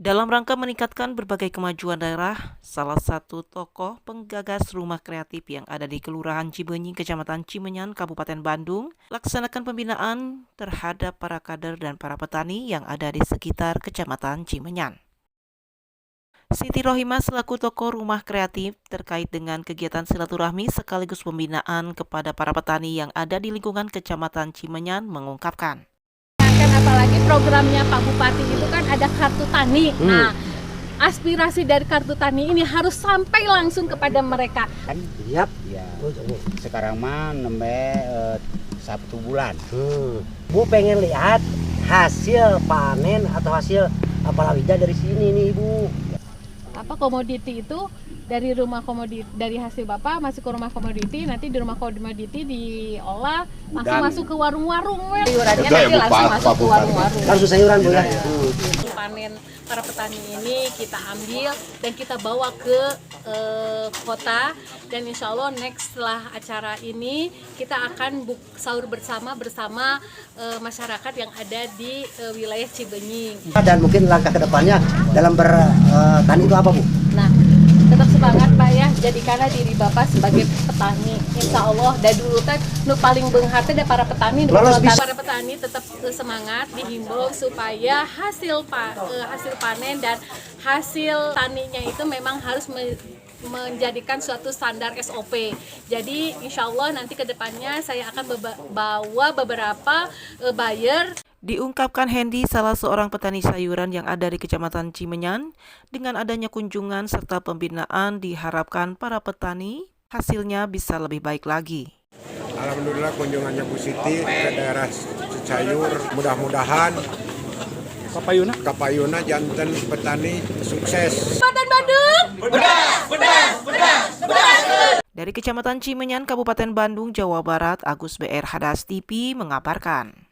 Dalam rangka meningkatkan berbagai kemajuan daerah, salah satu tokoh penggagas rumah kreatif yang ada di Kelurahan Cibenying, Kecamatan Cimenyan, Kabupaten Bandung, laksanakan pembinaan terhadap para kader dan para petani yang ada di sekitar Kecamatan Cimenyan. Siti Rohimah selaku tokoh rumah kreatif terkait dengan kegiatan silaturahmi sekaligus pembinaan kepada para petani yang ada di lingkungan Kecamatan Cimenyan mengungkapkan. Kan apalagi programnya Pak Bupati itu kan ada kartu tani. Nah, aspirasi dari kartu tani ini harus sampai langsung kepada mereka. Kan siap ya. Sekarang mah nambah 1 bulan. Bu pengen lihat hasil panen atau hasil palawija dari sini nih Ibu. Komoditi itu dari rumah komoditi, dari hasil Bapak masuk ke rumah komoditi, nanti di rumah komoditi diolah langsung masuk ke warung-warung. Sayurannya nanti langsung masuk ke warung-warung. Langsung sayuran Bu ya. Panen para petani ini kita ambil dan kita bawa ke kota, dan insya Allah next setelah acara ini kita akan sahur bersama masyarakat yang ada di wilayah Cibenying. Dan mungkin langkah kedepannya dalam bertani itu apa Bu? Nah, tetap semangat Pak ya, jadikanlah diri Bapak sebagai petani. Insya Allah dari dulu teh nu paling beunghar teh para petani. Para petani tetap semangat, dihimbau supaya hasil panen dan hasil taninya itu memang harus menjadikan suatu standar SOP. Jadi insya Allah nanti ke depannya saya akan bawa beberapa buyer. Diungkapkan Hendy, salah seorang petani sayuran yang ada di Kecamatan Cimenyan, dengan adanya kunjungan serta pembinaan diharapkan para petani hasilnya bisa lebih baik lagi. Alhamdulillah kunjungannya Bu Siti ke daerah sayur, mudah-mudahan Kapayuna janten petani sukses. Dari Kecamatan Cimenyan, Kabupaten Bandung, Jawa Barat, Agus BR Hadas TV mengabarkan.